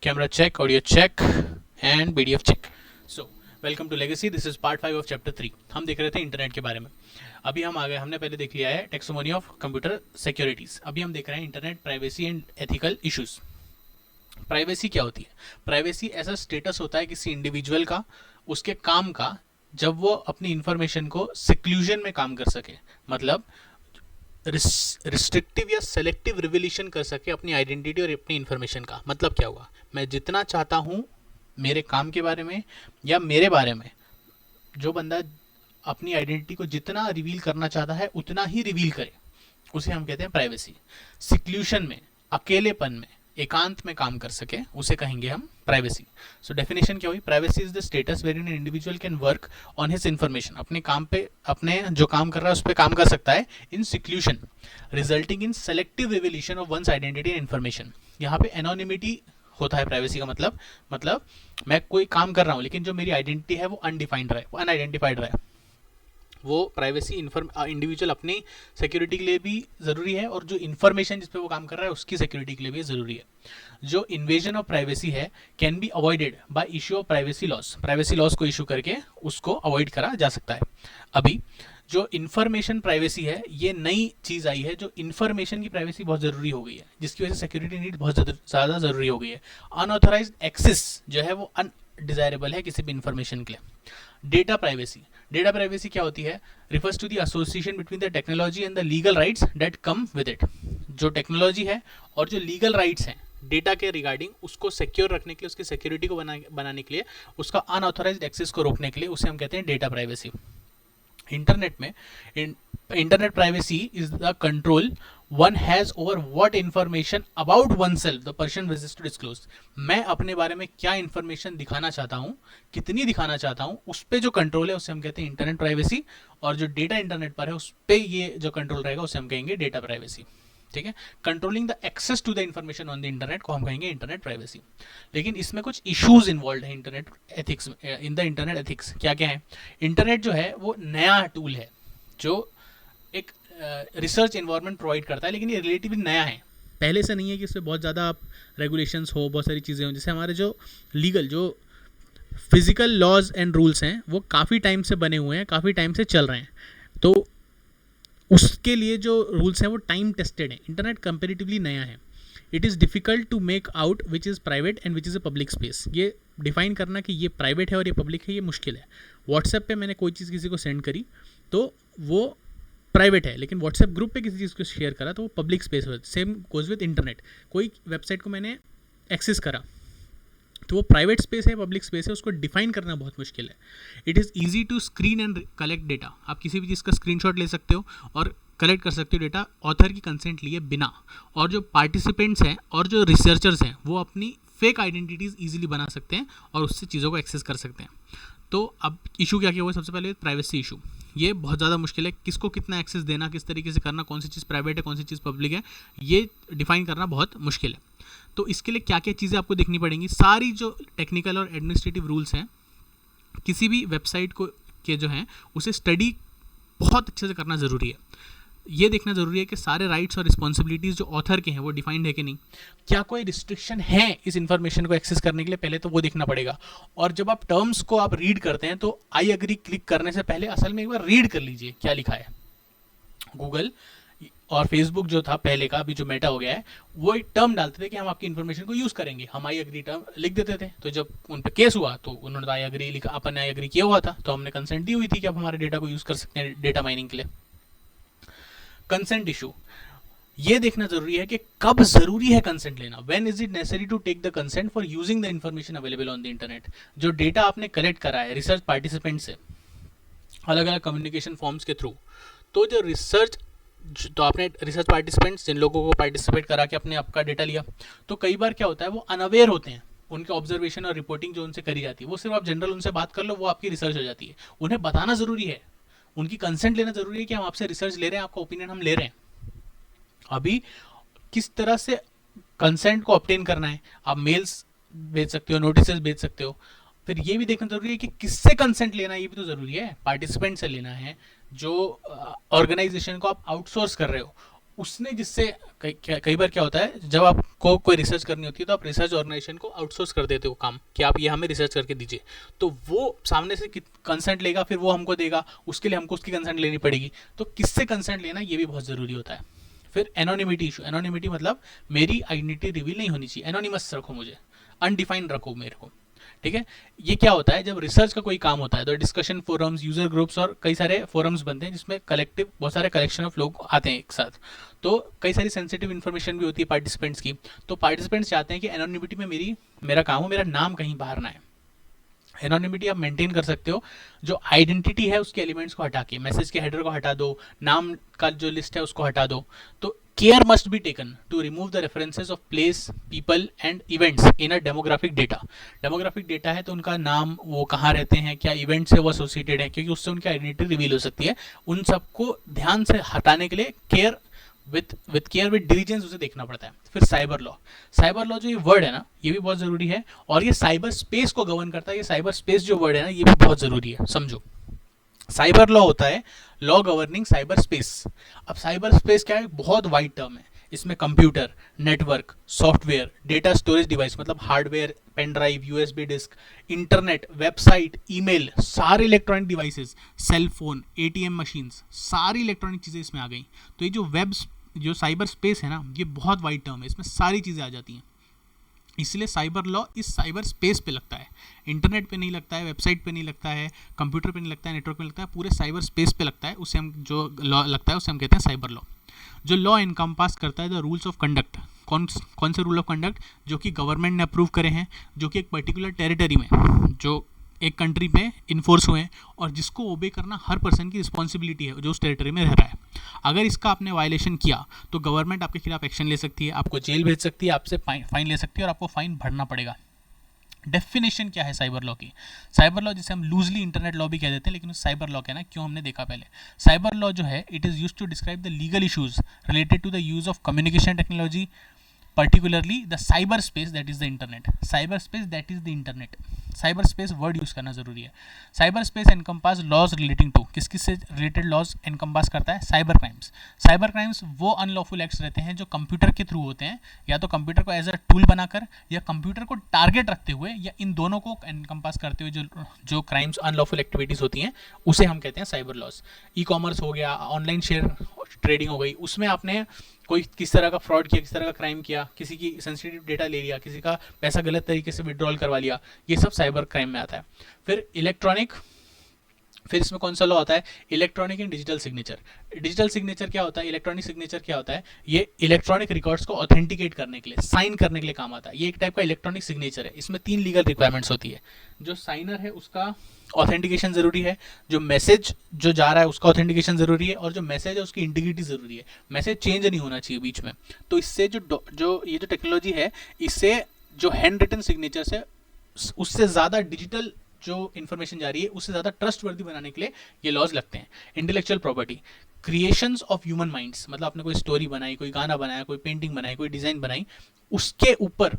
Camera check, audio check, and PDF check. So, welcome to Legacy. This is part 5 of chapter 3. हम देख रहे थे internet के बारे में. अभी हम आ गए, हमने पहले देख लिया है टेक्सोनोमी ऑफ कंप्यूटर सिक्योरिटीज. अभी हम देख रहे हैं internet privacy and ethical issues. Privacy क्या होती है? प्राइवेसी ऐसा स्टेटस होता है किसी इंडिविजुअल का, उसके काम का, जब वो अपनी इंफॉर्मेशन को सिक्लूजन में काम कर सके. मतलब रिस्ट्रिक्टिव या सेलेक्टिव रिवेलेशन कर सके अपनी आइडेंटिटी और अपनी इंफॉर्मेशन का. मतलब क्या हुआ? मैं जितना चाहता हूँ मेरे काम के बारे में या मेरे बारे में, जो बंदा अपनी आइडेंटिटी को जितना रिवील करना चाहता है उतना ही रिवील करे, उसे हम कहते हैं प्राइवेसी. सिक्लूशन में, अकेलेपन में, एकांत में काम कर सके, उसे कहेंगे हम प्राइवेसी. सो डेफिनेशन क्या हुई? Privacy is the status wherein an individual can work on his information. अपने काम पे, अपने जो काम कर रहा है उस पर काम कर सकता है in seclusion, resulting in selective revelation of one's identity and information. यहाँ पे एनोनिमिटी होता है प्राइवेसी का मतलब मैं कोई काम कर रहा हूँ लेकिन जो मेरी आइडेंटिटी है वो अनडिफाइंड रहे, वो अनआइडेंटिफाइड रहे. वो प्राइवेसी इंडिविजुअल अपनी सिक्योरिटी के लिए भी ज़रूरी है और जो इन्फॉर्मेशन जिस पे वो काम कर रहा है उसकी सिक्योरिटी के लिए भी ज़रूरी है. जो इन्वेजन ऑफ प्राइवेसी है can be avoided by issue of privacy loss. Privacy loss को इशू करके उसको अवॉइड करा जा सकता है. अभी जो इन्फॉर्मेशन प्राइवेसी है, ये नई चीज़ आई है. जो इन्फॉर्मेशन की प्राइवेसी बहुत ज़रूरी हो गई है, जिसकी वजह से सिक्योरिटी नीड बहुत ज़्यादा ज़रूरी हो गई है. अनऑथराइज्ड एक्सेस जो है वो अनडिजायरेबल है किसी भी इन्फॉर्मेशन के लिए. Data privacy. डेटा प्राइवेसी क्या होती है? Refers to the association between the technology and the legal rights that come with it. जो टेक्नोलॉजी है और जो लीगल राइट्स हैं डेटा के रिगार्डिंग, उसको सिक्योर रखने के लिए, उसकी सिक्योरिटी को बनाने के लिए, उसका अनऑथराइज्ड एक्सेस को रोकने के लिए, उसे हम कहते हैं डेटा प्राइवेसी. इंटरनेट में internet privacy is the control one has over what information about oneself the person wishes to disclose. मैं अपने बारे में क्या इंफॉर्मेशन दिखाना चाहता हूँ, कितनी दिखाना चाहता हूँ, उस पर जो कंट्रोल है उसे हम कहते हैं इंटरनेट प्राइवेसी. और जो डेटा इंटरनेट पर है उस पर ये जो कंट्रोल रहेगा उसे हम कहेंगे डेटा प्राइवेसी. ठीक है. Controlling the access to the information on the internet को हम कहेंगे इंटरनेट प्राइवेसी. लेकिन इसमें कुछ इश्यूज इन्वॉल्व है internet ethics, in the internet ethics. क्या क्या है? इंटरनेट जो है वो नया टूल है जो एक रिसर्च एनवायरनमेंट प्रोवाइड करता है, लेकिन ये रिलेटिवली नया है. पहले से नहीं है कि इसमें बहुत ज़्यादा आप रेगुलेशंस हो, बहुत सारी चीज़ें हो. जैसे हमारे जो लीगल, जो फिजिकल लॉज एंड रूल्स हैं वो काफ़ी टाइम से बने हुए हैं, काफ़ी टाइम से चल रहे हैं. तो उसके लिए जो रूल्स हैं वो टाइम टेस्टेड हैं. इंटरनेट कंपेरेटिवली नया है. It is difficult to make out which is private and which is a public space. ये डिफाइन करना कि ये प्राइवेट है और ये पब्लिक है, ये मुश्किल है. व्हाट्सएप पे मैंने कोई चीज़ किसी को सेंड करी तो वो प्राइवेट है, लेकिन व्हाट्सएप ग्रुप पे किसी चीज़ को शेयर करा तो वो पब्लिक स्पेस है. Same goes with internet. कोई वेबसाइट को मैंने एक्सेस करा तो वो प्राइवेट स्पेस है, पब्लिक स्पेस है, उसको डिफाइन करना बहुत मुश्किल है. It is easy to screen and collect data. आप किसी भी चीज़ का स्क्रीनशॉट ले सकते हो और कलेक्ट कर सकते हो डेटा ऑथर की कंसेंट लिए बिना. और जो पार्टिसिपेंट्स हैं और जो रिसर्चर्स हैं वो अपनी फेक आइडेंटिटीज़ ईजिली बना सकते हैं और उससे चीज़ों को एक्सेस कर सकते हैं. तो अब इशू क्या क्या हुआ? सबसे पहले प्राइवेसी इशू. ये बहुत ज़्यादा मुश्किल है. किसको कितना एक्सेस देना, किस तरीके से करना, कौन सी चीज़ प्राइवेट है, कौन सी चीज़ पब्लिक है, ये डिफाइन करना बहुत मुश्किल है. तो इसके लिए क्या क्या चीज़ें आपको देखनी पड़ेंगी? सारी जो टेक्निकल और एडमिनिस्ट्रेटिव रूल्स हैं किसी भी वेबसाइट को के जो हैं उसे स्टडी बहुत अच्छे से करना ज़रूरी है. ये देखना ज़रूरी है कि सारे राइट्स और रिस्पॉन्सिबिलिटीज़ जो ऑथर के हैं वो डिफाइंड है कि नहीं. क्या कोई रिस्ट्रिक्शन है इस इन्फॉर्मेशन को एक्सेस करने के लिए, पहले तो वो देखना पड़ेगा. और जब आप टर्म्स को आप रीड करते हैं तो आई एग्री क्लिक करने से पहले असल में एक बार रीड कर लीजिए क्या लिखा है. गूगल और फेसबुक जो था पहले का, अभी जो मेटा हो गया है, वो एक टर्म डालते थे कि हम आपकी इन्फॉर्मेशन को यूज़ करेंगे, हम आई एग्री टर्म लिख देते थे. तो जब उन पर केस हुआ तो उन्होंने आई एग्री लिखा, अपन आई एग्री किया हुआ था, तो हमने कंसेंट दी हुई थी कि आप हमारे डेटा को यूज़ कर सकते हैं डेटा माइनिंग के लिए. Consent issue. ये देखना जरूरी है कि कब जरूरी है कंसेंट लेना. When is it necessary to take the consent for using the information available on the internet. जो डेटा आपने कलेक्ट करा है रिसर्च पार्टिसिपेंट से अलग अलग कम्युनिकेशन फॉर्म्स के थ्रू, तो जो रिसर्च, तो आपने रिसर्च पार्टिसिपेंट्स जिन लोगों को पार्टिसिपेट करा के अपने आपका डेटा लिया, तो कई बार क्या होता है वो अनअवेयर होते हैं. उनके ऑब्जर्वेशन और रिपोर्टिंग जो उनसे करी जाती है वो सिर्फ आप जनरल उनसे बात कर लो, वो आपकी रिसर्च हो जाती है. उन्हें बताना जरूरी है, उनकी कंसेंट लेना जरूरी है कि हम आपसे रिसर्च ले रहे हैं, आपका ओपिनियन हम ले रहे हैं. अभी किस तरह से कंसेंट को ऑब्टेन करना है? आप मेल्स भेज सकते हो, नोटिस भेज सकते हो. फिर ये भी देखना जरूरी है कि किससे कंसेंट लेना है, ये भी तो जरूरी है. पार्टिसिपेंट से लेना है, जो ऑर्गेनाइजेशन को आप आउटसोर्स कर रहे हो उसने जिससे कई बार क्या होता है, जब आपको कोई रिसर्च करनी होती है तो आप रिसर्च ऑर्गेनाइजेशन को आउटसोर्स कर देते हो काम कि आप ये हमें रिसर्च करके दीजिए, तो वो सामने से कंसेंट लेगा, फिर वो हमको देगा, उसके लिए हमको उसकी कंसेंट लेनी पड़ेगी। तो किससे कंसेंट लेना ये भी बहुत ज़रूरी होता है। फिर एनोनिमिटी इशू, एनोनिमिटी मतलब मेरी आइडेंटिटी रिवील नहीं होनी चाहिए, एनोनिमस रखो मुझे, अनडिफाइंड रखो मेरे को, ठीक है। ये क्या होता है, जब रिसर्च का कोई काम होता है तो डिस्कशन फोरम्स, यूजर ग्रुप्स और कई सारे फोरम्स बनते हैं जिसमें कलेक्टिव बहुत सारे कलेक्शन ऑफ लोग आते हैं एक साथ, तो कई सारी सेंसिटिव इन्फॉर्मेशन भी होती है पार्टिसिपेंट्स की। तो पार्टिसिपेंट्स चाहते हैं कि एनोनिमिटी में मेरा काम हो, मेरा नाम कहीं बाहर ना है। एनोनिमिटी आप मेंटेन कर सकते हो, जो आइडेंटिटी है उसके एलिमेंट्स को हटा के, मैसेज के हेडर को हटा दो, नाम का जो लिस्ट है उसको हटा दो। तो care must be taken to remove the references of place, people and events in a demographic data. Demographic data है तो उनका नाम, वो कहाँ रहते हैं, क्या इवेंट से वो एसोसिएटेड है, क्योंकि उससे उनकी आइडेंटिटी रिवील हो सकती है। उन सबको ध्यान से हटाने के लिए care with care with diligence उसे देखना पड़ता है। फिर साइबर लॉ, साइबर लॉ जो ये वर्ड है ना, ये भी बहुत ज़रूरी है, और ये साइबर स्पेस को गवर्न करता है। ये साइबर स्पेस जो वर्ड है ना, ये भी बहुत ज़रूरी है, समझो। साइबर लॉ होता है लॉ गवर्निंग साइबर स्पेस। अब साइबर स्पेस क्या है, बहुत वाइड टर्म है। इसमें computer, network, software, data storage device मतलब hardware, pen drive, USB disk, internet, website, email, सारे electronic devices, cell phone, ATM machines, सारी इलेक्ट्रॉनिक चीज़ें इसमें आ गई। तो ये जो साइबर स्पेस है ना, ये बहुत वाइड टर्म है, इसमें सारी चीज़ें आ जाती हैं। इसलिए साइबर लॉ इस साइबर स्पेस पे लगता है, इंटरनेट पे नहीं लगता है, वेबसाइट पे नहीं लगता है, कंप्यूटर पे नहीं लगता है, नेटवर्क पे लगता है, पूरे साइबर स्पेस पे लगता है। उसे हम जो लॉ लगता है उसे हम कहते हैं साइबर लॉ। जो लॉ इनकम्पास करता है द रूल्स ऑफ कंडक्ट, कौन से रूल ऑफ कंडक्ट, जो कि गवर्नमेंट ने अप्रूव करे हैं, जो कि एक पर्टिकुलर टेरिटरी में, जो एक कंट्री में इन्फोर्स हुए हैं, और जिसको ओबे करना हर पर्सन की रिस्पॉन्सिबिलिटी है जो उस टेरिटरी में रह रहा है। अगर इसका आपने वायलेशन किया तो गवर्नमेंट आपके खिलाफ एक्शन ले सकती है, आपको जेल भेज सकती है, आपसे फाइन ले सकती है, और आपको फाइन भरना पड़ेगा। डेफिनेशन क्या है साइबर लॉ की? साइबर लॉ जिसे हम लूजली इंटरनेट लॉ भी कह देते हैं, लेकिन साइबर लॉ क्या है ना, क्यों हमने देखा पहले। साइबर लॉ जो है, it is used to describe the legal issues related to the use of communication technology, particularly the cyber space that is the internet, cyber space that is the internet। Cyber space word use करना जरूरी है। Cyber space encompass laws relating to, किस किस से related laws encompass करता है? Cyber crimes. Cyber crimes वो unlawful acts रहते हैं जो कंप्यूटर के थ्रू होते हैं, या तो कंप्यूटर को एज अ टूल बनाकर, या कंप्यूटर को टारगेट रखते हुए, या इन दोनों को एनकम्पास करते हुए जो क्राइम्स अनलॉफुल एक्टिविटीज होती हैं उसे हम कहते हैं साइबर लॉज। ई कॉमर्स हो गया, ऑनलाइन शेयर ट्रेडिंग हो गई, उसमें आपने कोई किस तरह का फ्रॉड किया, किस तरह का क्राइम किया, किसी की सेंसिटिव डेटा ले लिया, किसी का पैसा गलत तरीके से विड्रॉल करवा लिया, ये सब साइबर क्राइम में आता है। फिर इलेक्ट्रॉनिक, फिर इसमें कौन सा लॉ आता है? Electronic and digital signature. Digital signature क्या होता है, इलेक्ट्रॉनिक सिग्नेचर क्या होता है? ये इलेक्ट्रॉनिक रिकॉर्ड्स को ऑथेंटिकेट करने के लिए, साइन करने के लिए काम आता है। ये एक टाइप का इलेक्ट्रॉनिक सिग्नेचर है। इसमें 3 लीगल रिक्वायरमेंट्स होती है। जो साइनर है उसका ऑथेंटिकेशन जरूरी है, जो मैसेज जो जा रहा है उसका ऑथेंटिकेशन जरूरी है, और जो मैसेज है उसकी इंटीग्रिटी जरूरी है। मैसेज चेंज नहीं होना चाहिए बीच में। तो इससे ये जो टेक्नोलॉजी है, इससे जो हैंड रिटन सिग्नेचर्स है उससे ज़्यादा डिजिटल जो इन्फॉर्मेशन जा रही है उससे ज़्यादा ट्रस्ट वर्दी बनाने के लिए ये लॉज लगते हैं। Intellectual property, creations of human minds, मतलब आपने कोई स्टोरी बनाई, कोई गाना बनाया, कोई पेंटिंग बनाई, कोई डिज़ाइन बनाई, उसके ऊपर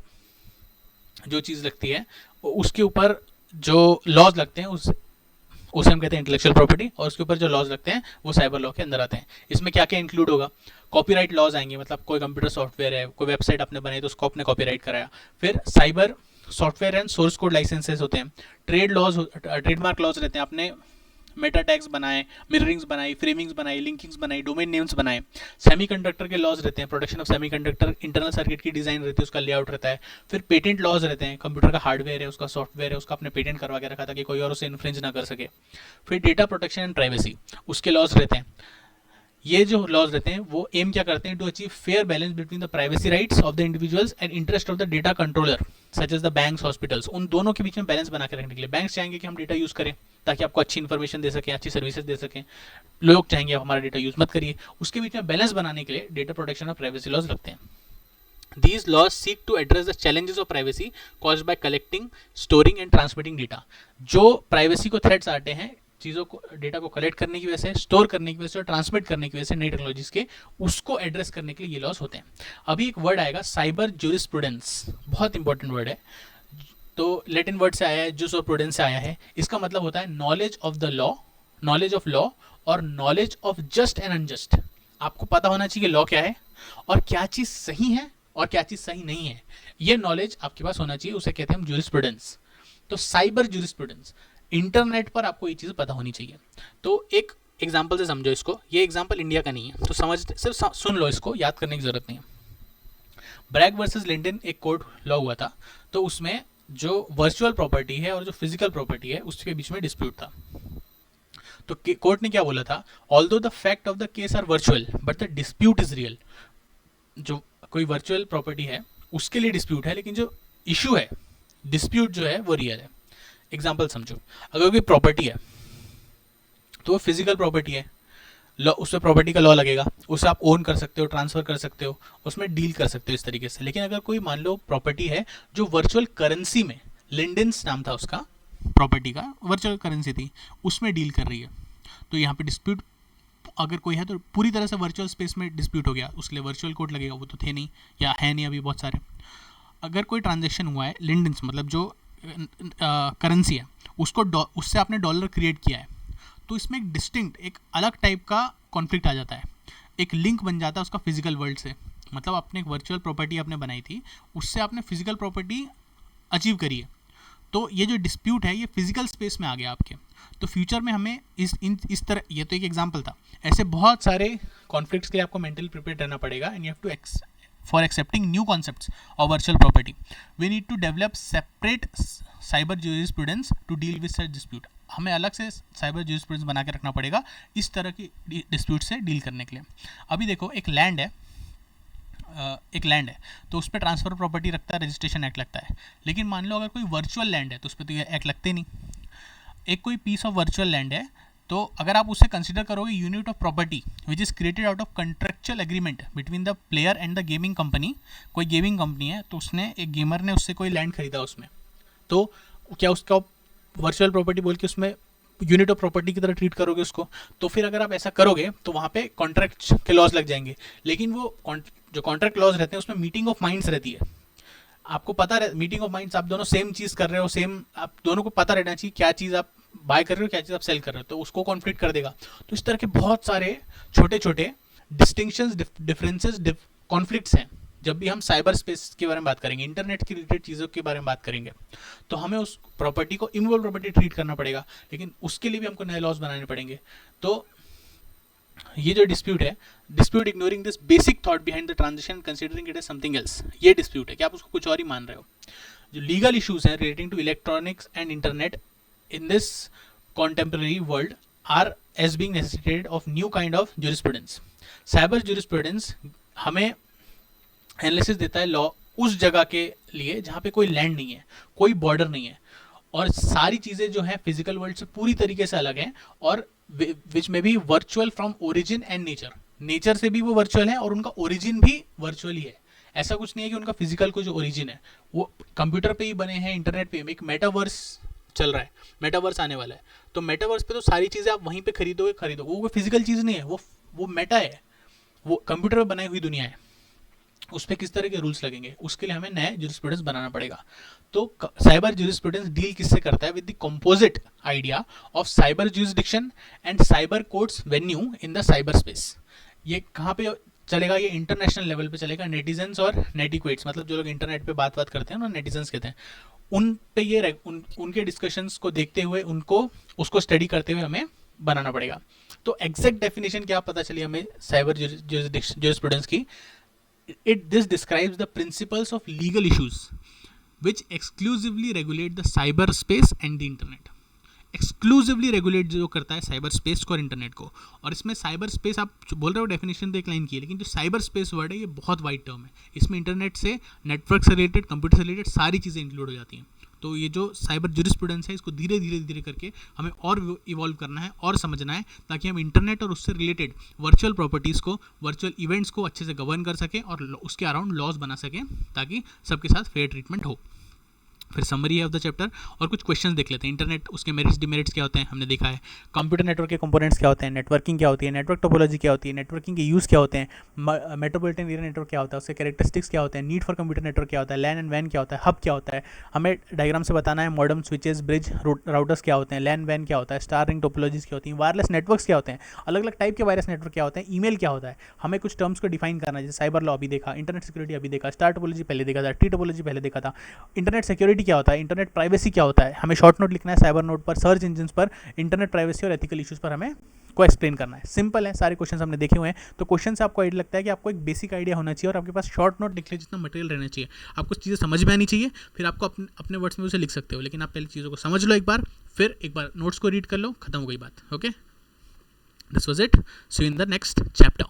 जो चीज़ लगती है, उसके ऊपर जो लॉज लगते हैं उसे हम कहते हैं इंटेलेक्चुअल प्रॉपर्टी, और उसके ऊपर जो लॉज लगते हैं वो साइबर लॉ के अंदर आते हैं। इसमें क्या क्या इंक्लूड होगा? कॉपीराइट लॉज आएंगे, मतलब कोई कंप्यूटर सॉफ्टवेयर है, कोई वेबसाइट आपने बनाई तो उसको आपने कॉपीराइट कराया। फिर cyber software and source code licenses होते हैं। ट्रेड लॉज, ट्रेडमार्क लॉज रहते हैं, आपने मेटा टैग्स बनाए, मिररिंग्स बनाई, फ्रेमिंग्स बनाई, लिंकिंग्स बनाई, डोमेन नेम्स बनाए। सेमीकंडक्टर के लॉज रहते हैं, production of semiconductor, internal circuit की डिजाइन रहती है, उसका लेआउट रहता है। फिर पेटेंट लॉज रहते हैं, कंप्यूटर का हार्डवेयर है, उसका सॉफ्टवेयर है, उसका आपने पेटेंट करवा के रखा था कि कोई और उसे इन्फ्रिंज ना कर सके। फिर डेटा प्रोटेक्शन एंड प्राइवेसी, उसके लॉज रहते हैं। ये जो लॉज रहते हैं वो एम क्या करते हैं? To achieve fair balance between the privacy rights of the individuals and interest of the data controller such as the banks, hospitals. उन दोनों के बीच में बैलेंस बना के रखने के लिए बैंक्स चाहेंगे कि हम डेटा यूज करें ताकि आपको अच्छी इन्फॉर्मेशन दे सकें, अच्छी सर्विसेज दे सकें। लोग चाहेंगे आप हमारा डेटा यूज मत करिए। उसके बीच में बैलेंस बनाने के लिए डेटा प्रोटेक्शन और प्राइवेसी लॉज लगते हैं। These laws seek to address the challenges of privacy caused by collecting, storing and transmitting data। जो प्राइवेसी को थ्रेट्स आते हैं चीज़ों को, डेटा को कलेक्ट करने की वजह से, स्टोर करने की वजह से और ट्रांसमिट करने की वजह से, नई टेक्नोलॉजीज के, उसको एड्रेस करने के लिए ये लॉज होते हैं। अभी एक वर्ड आएगा साइबर ज्यूरिस्प्रूडेंस, बहुत इंपॉर्टेंट वर्ड है। तो लैटिन वर्ड से आया है, जूस और प्रूडेंस से आया है। इसका मतलब होता है knowledge of the law, knowledge of law और knowledge of just and unjust. आपको पता होना चाहिए लॉ क्या है और क्या चीज़ सही है और क्या चीज़ सही नहीं है, ये नॉलेज आपके पास होना चाहिए, उसे कहते हैं हम जूरिस्प्रूडेंस। तो साइबर जूरिस्प्रूडेंस, इंटरनेट पर आपको ये चीज़ पता होनी चाहिए। तो एक एग्जाम्पल से समझो इसको, ये एग्जाम्पल इंडिया का नहीं है, तो समझ सिर्फ सुन लो इसको, याद करने की जरूरत नहीं है। ब्रैग वर्सेस लिंडन एक कोर्ट लॉ हुआ था, तो उसमें जो वर्चुअल प्रॉपर्टी है और जो फिजिकल प्रॉपर्टी है उसके बीच में डिस्प्यूट था। तो कोर्ट ने क्या बोला था, although the fact of the case are virtual but the dispute is real. जो कोई वर्चुअल प्रॉपर्टी है उसके लिए डिस्प्यूट है, लेकिन जो इशू है, डिस्प्यूट जो है वो रियल है। एग्जाम्पल समझो, अगर कोई प्रॉपर्टी है तो वो फिजिकल प्रॉपर्टी है, लॉ उस पर प्रॉपर्टी का लॉ लगेगा, उसे आप ओन कर सकते हो, ट्रांसफर कर सकते हो, उसमें डील कर सकते हो इस तरीके से। लेकिन अगर कोई मान लो प्रॉपर्टी है जो वर्चुअल करेंसी में, लिंडेंस नाम था उसका प्रॉपर्टी का, वर्चुअल करेंसी थी, उसमें डील कर रही है, तो यहाँ पे डिस्प्यूट अगर कोई है तो पूरी तरह से वर्चुअल स्पेस में डिस्प्यूट हो गया, उसके लिए वर्चुअल कोर्ट लगेगा, वो तो थे नहीं या है नहीं अभी बहुत सारे। अगर कोई ट्रांजेक्शन हुआ है, लिंडेंस मतलब जो करेंसी है उसको उससे आपने डॉलर क्रिएट किया है, तो इसमें एक डिस्टिंक्ट, एक अलग टाइप का कॉन्फ्लिक्ट आ जाता है, एक लिंक बन जाता है उसका फिजिकल वर्ल्ड से। मतलब आपने एक वर्चुअल प्रॉपर्टी आपने बनाई थी, उससे आपने फिजिकल प्रॉपर्टी अचीव करी है, तो ये जो डिस्प्यूट है ये फिजिकल स्पेस में आ गया आपके। तो फ्यूचर में हमें इस तरह, ये तो एक एग्जांपल था, ऐसे बहुत सारे कॉन्फ्लिक्ट्स के लिए आपको मेंटली प्रिपेयर रहना पड़ेगा। And you have to for accepting new concepts of virtual property we need to develop separate cyber jurisprudence to deal with such dispute. हमें अलग से साइबर जूरिस्प्रूडेंस बना के रखना पड़ेगा इस तरह की डिस्प्यूट से डील करने के लिए। अभी देखो एक लैंड है, तो उस पर ट्रांसफर प्रॉपर्टी रखता है, रजिस्ट्रेशन एक्ट लगता है। लेकिन मान लो अगर कोई वर्चुअल लैंड है तो उस पर तो ये एक्ट लगते नहीं। एक कोई पीस ऑफ वर्चुअल लैंड है, तो अगर आप उसे कंसिडर करोगे unit of property which is created out of contractual agreement between the player and the gaming company, कोई गेमिंग कंपनी है तो उसने, एक गेमर ने उससे कोई लैंड खरीदा उसमें, तो क्या उसका वर्चुअल प्रॉपर्टी बोल के उसमें यूनिट ऑफ प्रॉपर्टी की तरह ट्रीट करोगे उसको? तो फिर अगर आप ऐसा करोगे तो वहाँ पे कॉन्ट्रैक्ट के लॉज लग जाएंगे। लेकिन वो जो कॉन्ट्रैक्ट लॉज रहते हैं उसमें मीटिंग ऑफ माइंड्स रहती है। आपको पता रहे मीटिंग ऑफ माइंड्स, आप दोनों सेम चीज़ कर रहे हो, सेम आप दोनों को पता रहना चाहिए क्या चीज़ आप बाय कर रहे हो, क्या चीज़ आप सेल कर रहे हो, तो उसको कॉन्फ्लिक्ट कर देगा। तो इस तरह के बहुत सारे छोटे छोटे डिस्टिंक्शंस, डिफरेंसेस, कॉन्फ्लिक्ट्स हैं। जब भी हम साइबर स्पेस के बारे में बात करेंगे, इंटरनेट की रिलेटेड चीज़ों के बारे में बात करेंगे, तो हमें उस प्रॉपर्टी को इमूवेबल प्रॉपर्टी ट्रीट करना पड़ेगा, लेकिन उसके लिए भी हमको नए लॉज बनाने पड़ेंगे। तो ये जो डिस्प्यूट है, dispute ignoring this basic thought behind the transaction considering it as something else, ये डिस्प्यूट है कि आप उसको कुछ और ही मान रहे हो। जो लीगल इश्यूज हैं relating to electronics and internet in this contemporary world are as being necessitated of new kind of jurisprudence. Cyber jurisprudence हमें एनालिसिस देता है लॉ उस जगह के लिए जहाँ पे कोई लैंड नहीं है, कोई बॉर्डर नहीं है, और सारी चीज़ें जो हैं फिजिकल वर्ल्ड से पूरी तरीके से अलग हैं, और विच में भी virtual from origin and nature, nature से भी वो वर्चुअल है और उनका ओरिजिन भी वर्चुअल ही है। ऐसा कुछ नहीं है कि उनका फिजिकल को जो ओरिजिन है वो कंप्यूटर पे ही बने हैं, इंटरनेट पे। एक मेटावर्स चल रहा है, मेटावर्स आने वाला है, तो मेटावर्स पे तो सारी चीज़ें आप वहीं पे खरीदोगे, वो कोई फिजिकल चीज़ नहीं है, वो मेटा है, वो कंप्यूटर पे बनाई हुई दुनिया है। उस पर किस तरह के रूल्स लगेंगे, उसके लिए हमें नए जूरिस्प्रूडेंस बनाना पड़ेगा। तो साइबर जूरिस्प्रूडेंस डील किससे करता है? With the composite idea of cyber jurisdiction and cyber courts venue in the cyber space. ये कहाँ पे चलेगा? ये इंटरनेशनल लेवल पे चलेगा। नेटिजन्स और नेटिक्वेट्स, मतलब जो लोग इंटरनेट पे बात करते हैं ना, नेटिजन्स कहते हैं, उन पे ये उनके डिस्कशंस को देखते हुए, उसको स्टडी करते हुए हमें बनाना पड़ेगा। तो एग्जैक्ट डेफिनेशन क्या पता चली हमें साइबर ज्यूरिस्प्रूडेंस की? This describes the principles of legal issues which exclusively regulate the cyber space and the internet. Exclusively regulate जो करता है साइबर स्पेस को और इंटरनेट को। और इसमें साइबर स्पेस आप बोल रहे हो डेफिनेशन तो एक लाइन की है, लेकिन जो साइबर स्पेस वर्ड है ये बहुत वाइड टर्म है। इसमें इंटरनेट से, नेटवर्क से रिलेटेड, कंप्यूटर से रिलेटेड सारी चीज़ें इंक्लूड हो जाती हैं। तो ये जो साइबर ज्यूरिस्प्रूडेंस है इसको धीरे धीरे करके हमें और इवॉल्व करना है और समझना है, ताकि हम इंटरनेट और उससे रिलेटेड वर्चुअल प्रॉपर्टीज़ को, वर्चुअल इवेंट्स को अच्छे से गवर्न कर सकें और उसके अराउंड लॉज बना सकें, ताकि सबके साथ फेयर ट्रीटमेंट हो। फिर समरी है ऑफ द चैप्टर और कुछ क्वेश्चंस देख लेते हैं। इंटरनेट, उसके मेरिट्स डिमेरिट्स क्या होते हैं हमने देखा है। कंप्यूटर नेटवर्क के कंपोनेंट्स क्या होते हैं, नेटवर्किंग क्या होती है, नेटवर्क टोपोलॉजी क्या होती है, नेटवर्किंग के यूज़ क्या होते हैं, मेट्रोपॉलिटन एरिया नेटवर्क क्या होता है, उसके कैरेक्टरिस्टिक्स क्या होते हैं, नीड फॉर कंप्यूटर नेटवर्क क्या होता है, लैन एंड वैन क्या होता है, हब क्या होता है, हमें डायग्राम से बताना है, मॉडर्न स्विचेस, ब्रिज राउटर्स क्या होते हैं, लैन वैन क्या होता है, स्टार रिंग टोपोलॉजीज क्या होती हैं, वायरलेस नेटवर्क्स क्या होते हैं, अलग अलग टाइप के वायरलेस नेटवर्क क्या होते हैं, ईमेल क्या होता है, हमें कुछ टर्म्स को डिफाइन करना है, जैसे साइबर लॉ अभी देखा, इंटरनेट सिक्योरिटी अभी देखा, स्टार टोपोलॉजी पहले देखा था, टी टोपोलॉजी पहले देखा था, इंटरनेट सिक्योरिटी क्या होता है, इंटरनेट प्राइवेसी क्या होता है, हमें शॉर्ट नोट लिखना है साइबर नोट पर, सर्च इंजन पर, इंटरनेट प्राइवेसी और एथिकल इश्यूज पर हमें को एक्सप्लेन करना है। सिंपल है, सारे क्वेश्चन हमने देखे हुए हैं। तो क्वेश्चन से आपको आइडिया लगता है कि आपको एक बेसिक आइडिया होना चाहिए और आपके पास शॉर्ट नोट लिखने जितना मटेरियल रहना चाहिए। आपको चीज़ें समझ में आनी चाहिए, फिर आपको अपने वर्ड्स में उसे लिख सकते हो, लेकिन आप पहले चीज़ों को समझ लो एक बार, फिर एक बार नोट्स को रीड कर लो, खत्म हो गई बात। Okay, this was it, see you in the next chapter.